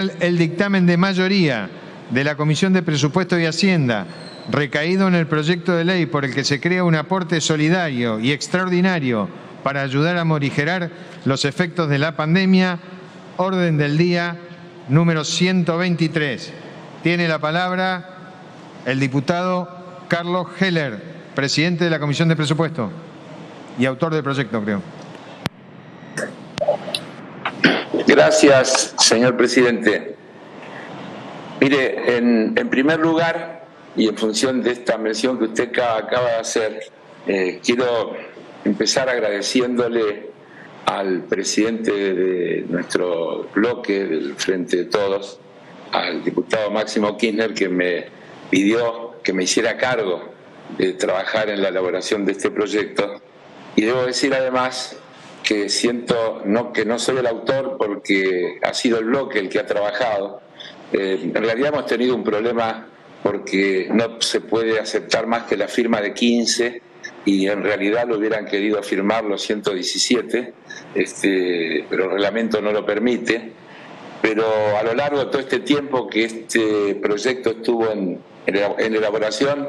El dictamen de mayoría de la Comisión de Presupuesto y Hacienda, recaído en el proyecto de ley por el que se crea un aporte solidario y extraordinario para ayudar a morigerar los efectos de la pandemia, orden del día número 123. Tiene la palabra el diputado Carlos Heller, presidente de la Comisión de Presupuesto y autor del proyecto, creo. Gracias, señor presidente. Mire, en primer lugar, y en función de esta mención que usted acaba de hacer, quiero empezar agradeciéndole al presidente de nuestro bloque, del Frente de Todos, al diputado Máximo Kirchner, que me pidió que me hiciera cargo de trabajar en la elaboración de este proyecto. Y debo decir además que siento que no soy el autor porque ha sido el bloque el que ha trabajado. En realidad hemos tenido un problema porque no se puede aceptar más que la firma de 15 y en realidad lo hubieran querido firmar los 117, pero el reglamento no lo permite. Pero a lo largo de todo este tiempo que este proyecto estuvo en elaboración,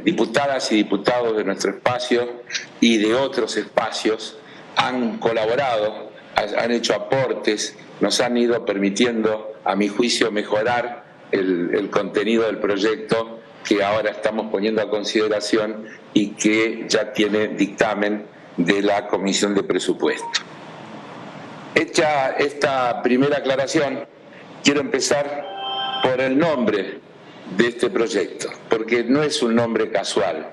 diputadas y diputados de nuestro espacio y de otros espacios han colaborado, han hecho aportes, nos han ido permitiendo, a mi juicio, mejorar el contenido del proyecto que ahora estamos poniendo a consideración y que ya tiene dictamen de la Comisión de Presupuesto. Hecha esta primera aclaración, quiero empezar por el nombre de este proyecto, porque no es un nombre casual.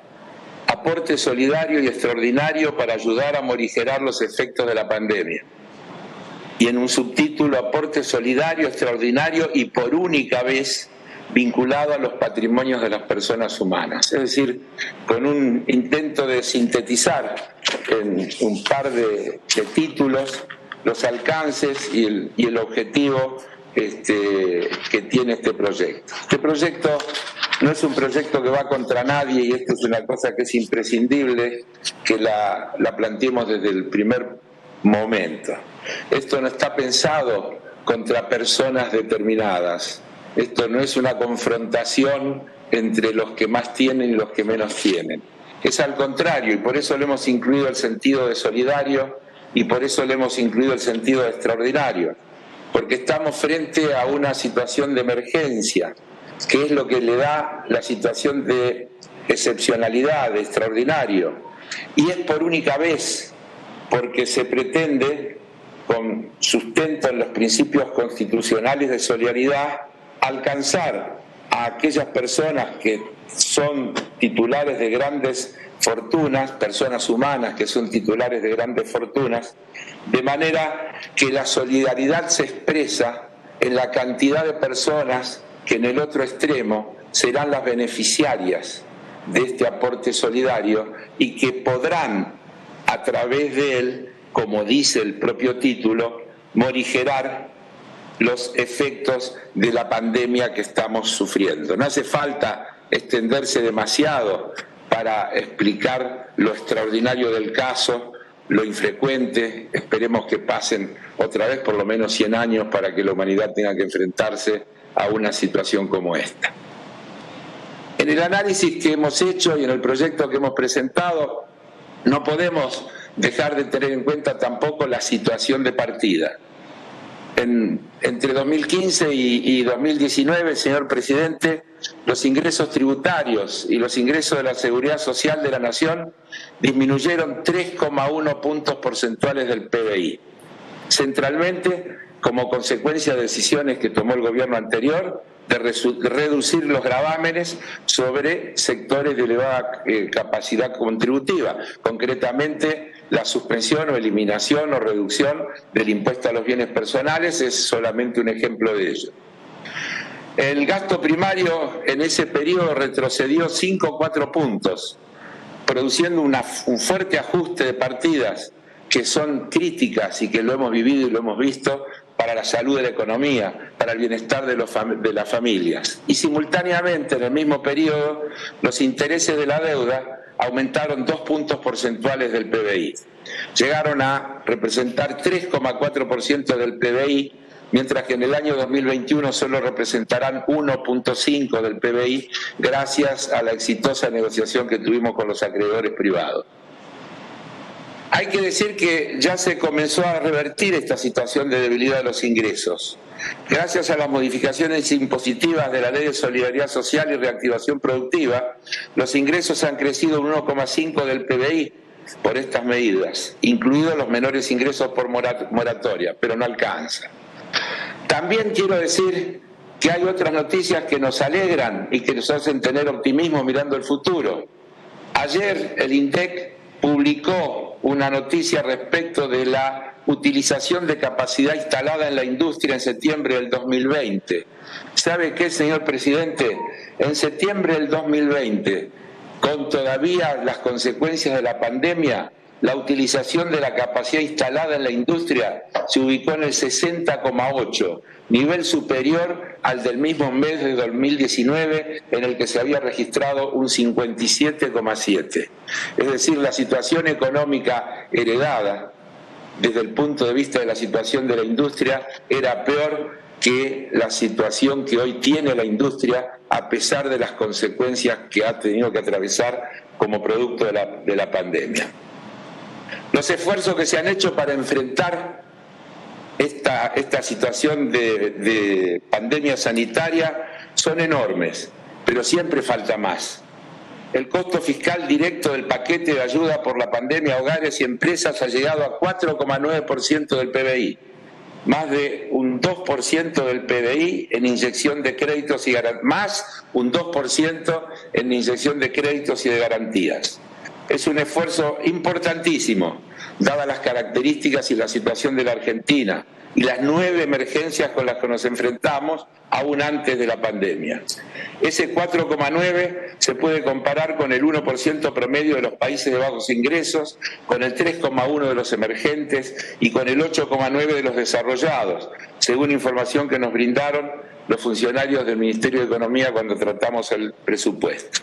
Aporte solidario y extraordinario para ayudar a morigerar los efectos de la pandemia. Y en un subtítulo, aporte solidario, extraordinario y por única vez vinculado a los patrimonios de las personas humanas. Es decir, con un intento de sintetizar en un par de títulos los alcances y el objetivo que tiene este proyecto. Este proyecto no es un proyecto que va contra nadie y esto es una cosa que es imprescindible que la planteemos desde el primer momento. Esto no está pensado contra personas determinadas. Esto no es una confrontación entre los que más tienen y los que menos tienen. Es al contrario, y por eso le hemos incluido el sentido de solidario y por eso le hemos incluido el sentido de extraordinario, porque estamos frente a una situación de emergencia, que es lo que le da la situación de excepcionalidad, de extraordinario, y es por única vez, porque se pretende, con sustento en los principios constitucionales de solidaridad, alcanzar a aquellas personas que son titulares de grandes fortunas, personas humanas que son titulares de grandes fortunas, de manera que la solidaridad se expresa en la cantidad de personas que en el otro extremo serán las beneficiarias de este aporte solidario y que podrán, a través de él, como dice el propio título, morigerar los efectos de la pandemia que estamos sufriendo. No hace falta extenderse demasiado para explicar lo extraordinario del caso, lo infrecuente. Esperemos que pasen otra vez por lo menos 100 años para que la humanidad tenga que enfrentarse a una situación como esta. En el análisis que hemos hecho y en el proyecto que hemos presentado, no podemos dejar de tener en cuenta tampoco la situación de partida. Entre 2015 y 2019, señor presidente, los ingresos tributarios y los ingresos de la Seguridad Social de la Nación disminuyeron 3,1 puntos porcentuales del PBI. Centralmente, como consecuencia de decisiones que tomó el gobierno anterior, de reducir los gravámenes sobre sectores de elevada capacidad contributiva, concretamente la suspensión o eliminación o reducción del impuesto a los bienes personales es solamente un ejemplo de ello. El gasto primario en ese periodo retrocedió 5,4 puntos, produciendo un fuerte ajuste de partidas que son críticas y que lo hemos vivido y lo hemos visto para la salud de la economía, para el bienestar de las familias. Y simultáneamente, en el mismo periodo, los intereses de la deuda aumentaron 2 puntos porcentuales del PBI. Llegaron a representar 3,4% del PBI, mientras que en el año 2021 solo representarán 1.5 del PBI gracias a la exitosa negociación que tuvimos con los acreedores privados. Hay que decir que ya se comenzó a revertir esta situación de debilidad de los ingresos. Gracias a las modificaciones impositivas de la Ley de Solidaridad Social y Reactivación Productiva, los ingresos han crecido un 1,5 del PBI por estas medidas, incluidos los menores ingresos por moratoria, pero no alcanza. También quiero decir que hay otras noticias que nos alegran y que nos hacen tener optimismo mirando el futuro. Ayer el INDEC publicó una noticia respecto de la utilización de capacidad instalada en la industria en septiembre del 2020. ¿Sabe qué, señor presidente? En septiembre del 2020, con todavía las consecuencias de la pandemia, la utilización de la capacidad instalada en la industria se ubicó en el 60,8, nivel superior al del mismo mes de 2019, en el que se había registrado un 57,7. Es decir, la situación económica heredada desde el punto de vista de la situación de la industria era peor que la situación que hoy tiene la industria, a pesar de las consecuencias que ha tenido que atravesar como producto de la pandemia. Los esfuerzos que se han hecho para enfrentar esta situación de pandemia sanitaria son enormes, pero siempre falta más. El costo fiscal directo del paquete de ayuda por la pandemia a hogares y empresas ha llegado a 4,9% del PBI, más de un 2% del PBI en inyección de créditos y más un 2% en inyección de créditos y de garantías. Es un esfuerzo importantísimo, dadas las características y la situación de la Argentina y las 9 emergencias con las que nos enfrentamos aún antes de la pandemia. Ese 4,9 se puede comparar con el 1% promedio de los países de bajos ingresos, con el 3,1 de los emergentes y con el 8,9 de los desarrollados, según información que nos brindaron los funcionarios del Ministerio de Economía cuando tratamos el presupuesto.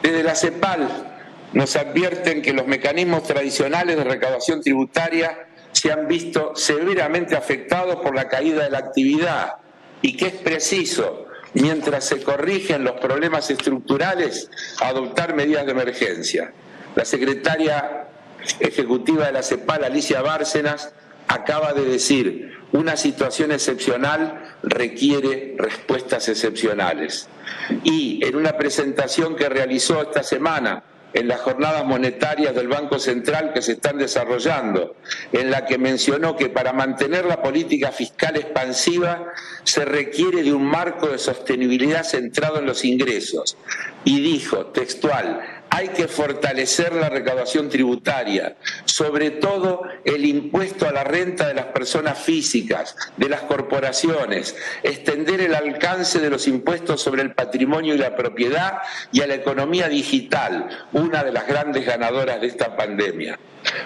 Desde la CEPAL nos advierten que los mecanismos tradicionales de recaudación tributaria se han visto severamente afectados por la caída de la actividad y que es preciso, mientras se corrigen los problemas estructurales, adoptar medidas de emergencia. La secretaria ejecutiva de la CEPAL, Alicia Bárcenas, acaba de decir: una situación excepcional requiere respuestas excepcionales. Y en una presentación que realizó esta semana en las jornadas monetarias del Banco Central que se están desarrollando, en la que mencionó que para mantener la política fiscal expansiva se requiere de un marco de sostenibilidad centrado en los ingresos. Y dijo, textual: hay que fortalecer la recaudación tributaria, sobre todo el impuesto a la renta de las personas físicas, de las corporaciones, extender el alcance de los impuestos sobre el patrimonio y la propiedad y a la economía digital, una de las grandes ganadoras de esta pandemia.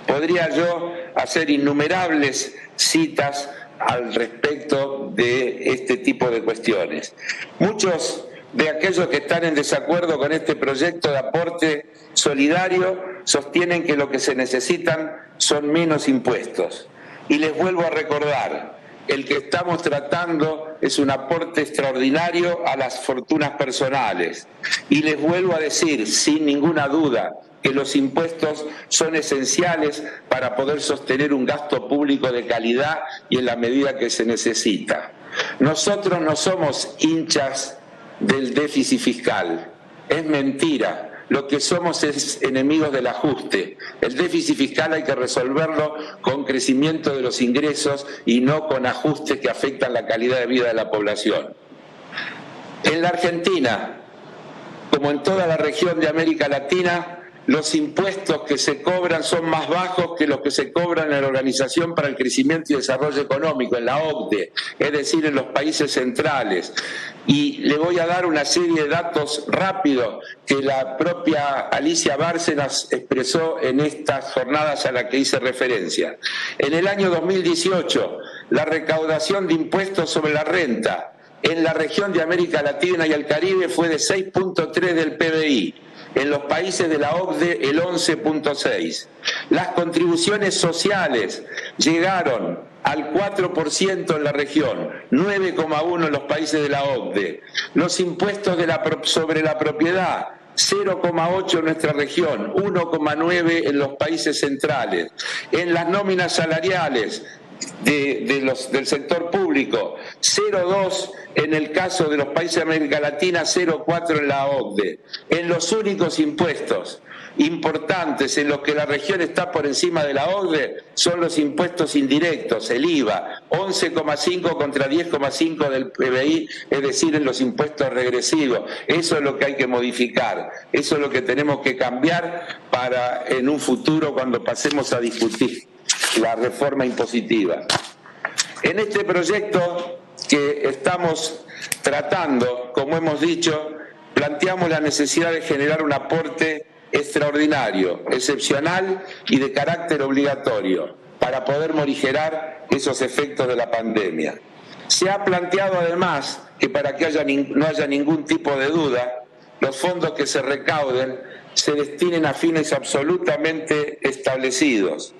Podría yo hacer innumerables citas al respecto de este tipo de cuestiones. Muchos de aquellos que están en desacuerdo con este proyecto de aporte solidario sostienen que lo que se necesitan son menos impuestos. Y les vuelvo a recordar, el que estamos tratando es un aporte extraordinario a las fortunas personales. Y les vuelvo a decir, sin ninguna duda, que los impuestos son esenciales para poder sostener un gasto público de calidad y en la medida que se necesita. Nosotros no somos hinchas del déficit fiscal. Es mentira. Lo que somos es enemigos del ajuste. El déficit fiscal hay que resolverlo con crecimiento de los ingresos y no con ajustes que afectan la calidad de vida de la población. En la Argentina, como en toda la región de América Latina, los impuestos que se cobran son más bajos que los que se cobran en la Organización para el Crecimiento y Desarrollo Económico, en la OCDE, es decir, en los países centrales. Y le voy a dar una serie de datos rápidos que la propia Alicia Bárcenas expresó en estas jornadas a las que hice referencia. En el año 2018, la recaudación de impuestos sobre la renta en la región de América Latina y el Caribe fue de 6,3 del PBI. En los países de la OCDE el 11,6. Las contribuciones sociales llegaron al 4% en la región, 9,1% en los países de la OCDE. Los impuestos sobre la propiedad, 0,8% en nuestra región, 1,9% en los países centrales. En las nóminas salariales del sector público, 0,2% en el caso de los países de América Latina, 0,4% en la OCDE. En los únicos impuestos importantes en los que la región está por encima de la OCDE son los impuestos indirectos, el IVA, 11,5% contra 10,5% del PBI, es decir, en los impuestos regresivos. Eso es lo que hay que modificar, eso es lo que tenemos que cambiar para en un futuro cuando pasemos a discutir la reforma impositiva. En este proyecto que estamos tratando, como hemos dicho, planteamos la necesidad de generar un aporte extraordinario, excepcional y de carácter obligatorio para poder morigerar esos efectos de la pandemia. Se ha planteado además que para que no haya ningún tipo de duda, los fondos que se recauden se destinen a fines absolutamente establecidos.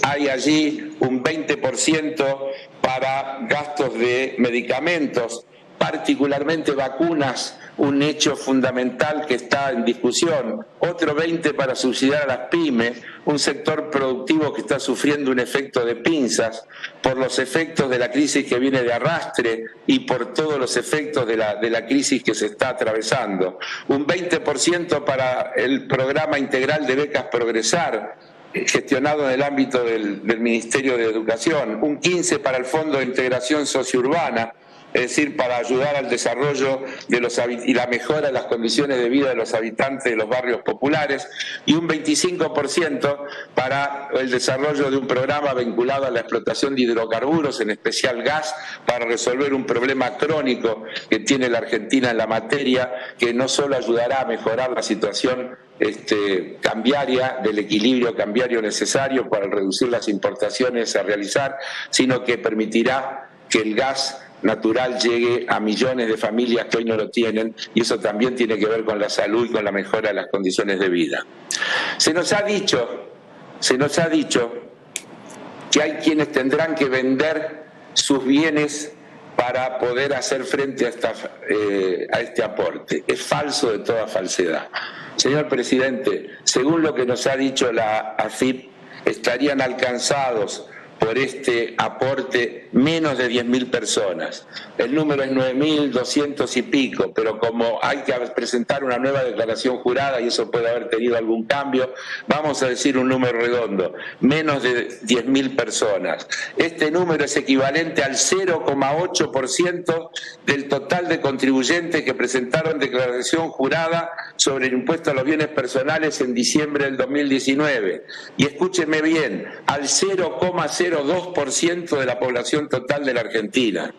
Hay allí un 20% para gastos de medicamentos, particularmente vacunas, un hecho fundamental que está en discusión, otro 20% para subsidiar a las pymes, un sector productivo que está sufriendo un efecto de pinzas por los efectos de la crisis que viene de arrastre y por todos los efectos de la crisis que se está atravesando, un 20% para el programa integral de becas Progresar, gestionado en el ámbito del Ministerio de Educación, un 15% para el Fondo de Integración Sociourbana, es decir, para ayudar al desarrollo y la mejora de las condiciones de vida de los habitantes de los barrios populares, y un 25% para el desarrollo de un programa vinculado a la explotación de hidrocarburos, en especial gas, para resolver un problema crónico que tiene la Argentina en la materia, que no solo ayudará a mejorar la situación cambiaria, del equilibrio cambiario necesario para reducir las importaciones a realizar, sino que permitirá que el gas natural llegue a millones de familias que hoy no lo tienen, y eso también tiene que ver con la salud y con la mejora de las condiciones de vida. Se nos ha dicho que hay quienes tendrán que vender sus bienes para poder hacer frente a este aporte. Es falso de toda falsedad. Señor presidente, según lo que nos ha dicho la AFIP, estarían alcanzados por este aporte menos de 10.000 personas. El número es 9.200 y pico, pero como hay que presentar una nueva declaración jurada y eso puede haber tenido algún cambio, vamos a decir un número redondo, menos de 10.000 personas. Este número es equivalente al 0,8% del total de contribuyentes que presentaron declaración jurada sobre el impuesto a los bienes personales en diciembre del 2019. Y escúcheme bien, al 0,02% de la población total de la Argentina.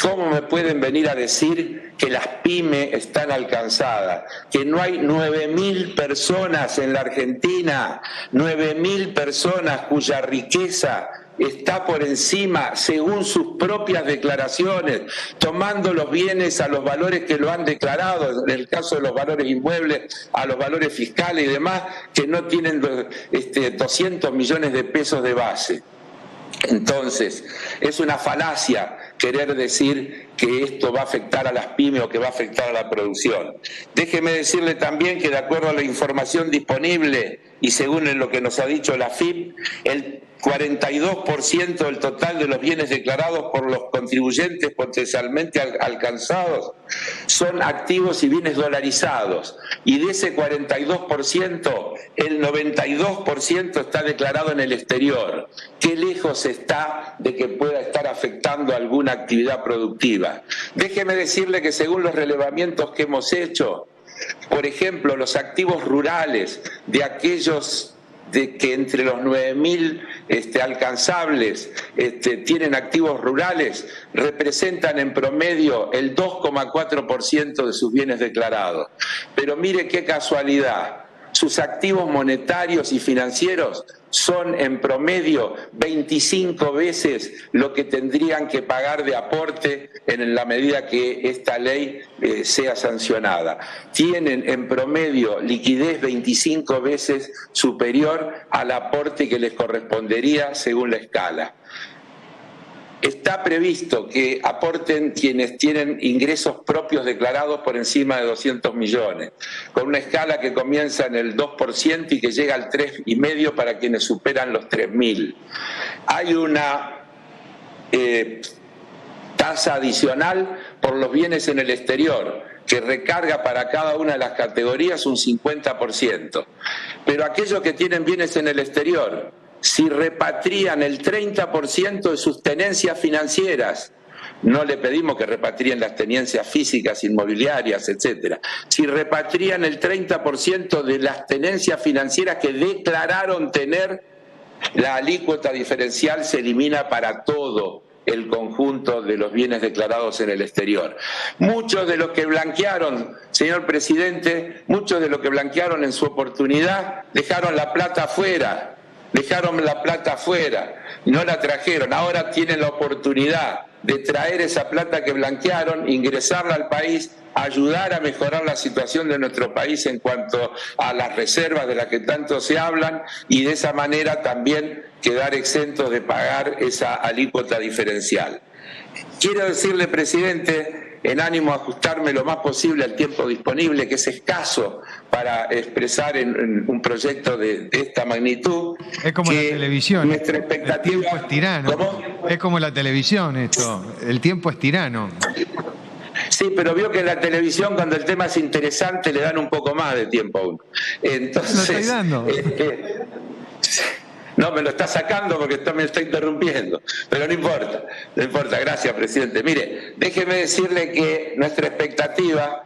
¿Cómo me pueden venir a decir que las pymes están alcanzadas? Que no hay 9.000 personas en la Argentina, 9.000 personas cuya riqueza está por encima, según sus propias declaraciones, tomando los bienes a los valores que lo han declarado, en el caso de los valores inmuebles, a los valores fiscales y demás, que no tienen 200 millones de pesos de base. Entonces, es una falacia querer decir que esto va a afectar a las pymes o que va a afectar a la producción. Déjeme decirle también que de acuerdo a la información disponible y según lo que nos ha dicho la AFIP, el 42% del total de los bienes declarados por los contribuyentes potencialmente alcanzados son activos y bienes dolarizados, y de ese 42%, el 92% está declarado en el exterior. ¿Qué lejos está de que pueda estar afectando alguna actividad productiva? Déjeme decirle que según los relevamientos que hemos hecho, por ejemplo, los activos rurales de aquellos que entre los 9.000 alcanzables tienen activos rurales, representan en promedio el 2,4% de sus bienes declarados. Pero mire qué casualidad, sus activos monetarios y financieros son en promedio 25 veces lo que tendrían que pagar de aporte en la medida que esta ley sea sancionada. Tienen en promedio liquidez 25 veces superior al aporte que les correspondería según la escala. Está previsto que aporten quienes tienen ingresos propios declarados por encima de 200 millones, con una escala que comienza en el 2% y que llega al 3,5% para quienes superan los 3.000. Hay una tasa adicional por los bienes en el exterior, que recarga para cada una de las categorías un 50%. Pero aquellos que tienen bienes en el exterior, si repatrian el 30% de sus tenencias financieras, no le pedimos que repatrien las tenencias físicas, inmobiliarias, etcétera. Si repatrian el 30% de las tenencias financieras que declararon tener, la alícuota diferencial se elimina para todo el conjunto de los bienes declarados en el exterior. Muchos de los que blanquearon, señor presidente, muchos de los que blanquearon en su oportunidad dejaron la plata afuera. No la trajeron. Ahora tienen la oportunidad de traer esa plata que blanquearon, ingresarla al país, ayudar a mejorar la situación de nuestro país en cuanto a las reservas de las que tanto se hablan, y de esa manera también quedar exentos de pagar esa alícuota diferencial. Quiero decirle, presidente, en ánimo de ajustarme lo más posible al tiempo disponible, que es escaso para expresar en un proyecto de esta magnitud. Es como la televisión, nuestra expectativa, el tiempo es tirano. ¿Cómo? Es como la televisión esto, el tiempo es tirano. Sí, pero vio que en la televisión cuando el tema es interesante le dan un poco más de tiempo a uno. Entonces, ¿lo estoy dando? No, me lo está sacando porque me está interrumpiendo, pero no importa, gracias, presidente. Mire, déjeme decirle que nuestra expectativa,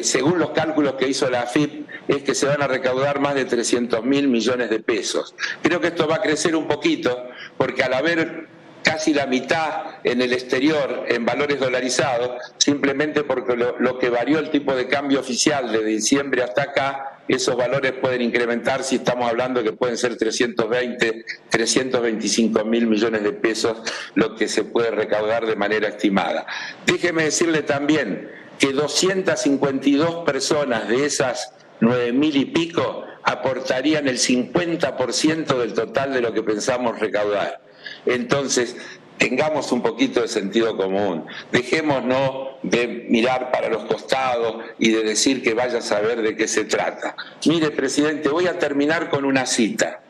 según los cálculos que hizo la AFIP, es que se van a recaudar más de 300.000 millones de pesos. Creo que esto va a crecer un poquito, porque al haber casi la mitad en el exterior en valores dolarizados, simplemente porque lo que varió el tipo de cambio oficial de diciembre hasta acá, esos valores pueden incrementar, si estamos hablando que pueden ser 325.000 millones de pesos lo que se puede recaudar de manera estimada. Déjeme decirle también que 252 personas de esas 9.000 y pico aportarían el 50% del total de lo que pensamos recaudar. Entonces, tengamos un poquito de sentido común, dejémonos de mirar para los costados y de decir que vaya a saber de qué se trata. Mire, presidente, voy a terminar con una cita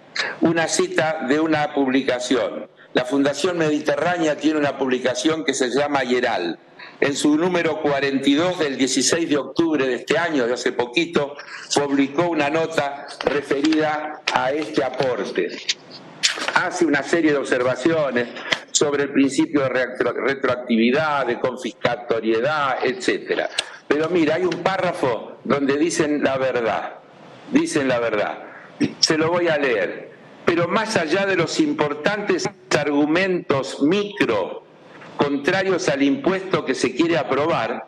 de una publicación. La Fundación Mediterránea tiene una publicación que se llama Ayeral. En su número 42 del 16 de octubre de este año, de hace poquito, publicó una nota referida a este aporte. Hace una serie de observaciones sobre el principio de retroactividad, de confiscatoriedad, etcétera. Pero mira, hay un párrafo donde dicen la verdad. Se lo voy a leer. Pero más allá de los importantes argumentos micro contrarios al impuesto que se quiere aprobar,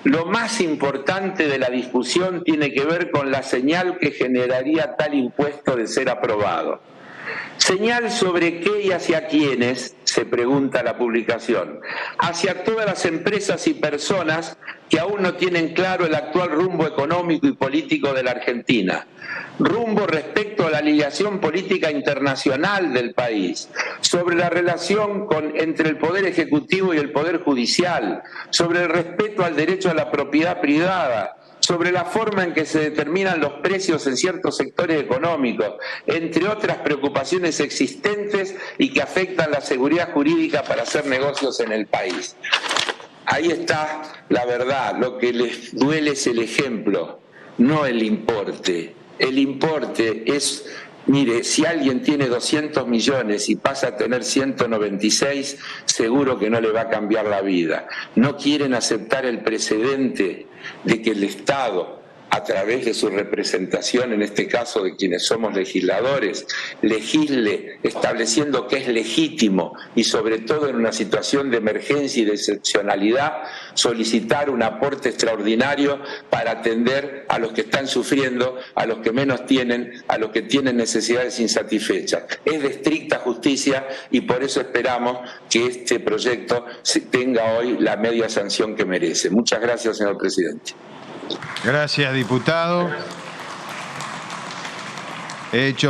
lo más importante de la discusión tiene que ver con la señal que generaría tal impuesto de ser aprobado. ¿Señal sobre qué y hacia quiénes?, se pregunta la publicación. Hacia todas las empresas y personas que aún no tienen claro el actual rumbo económico y político de la Argentina. Rumbo respecto a la alineación política internacional del país, sobre la relación entre el Poder Ejecutivo y el Poder Judicial, sobre el respeto al derecho a la propiedad privada, sobre la forma en que se determinan los precios en ciertos sectores económicos, entre otras preocupaciones existentes y que afectan la seguridad jurídica para hacer negocios en el país. Ahí está la verdad, lo que les duele es el ejemplo, no el importe. El importe es, mire, si alguien tiene 200 millones y pasa a tener 196, seguro que no le va a cambiar la vida. No quieren aceptar el precedente de que el Estado a través de su representación, en este caso de quienes somos legisladores, legisle estableciendo que es legítimo y sobre todo en una situación de emergencia y de excepcionalidad, solicitar un aporte extraordinario para atender a los que están sufriendo, a los que menos tienen, a los que tienen necesidades insatisfechas. Es de estricta justicia y por eso esperamos que este proyecto tenga hoy la media sanción que merece. Muchas gracias, señor presidente. Gracias, diputado. He hecho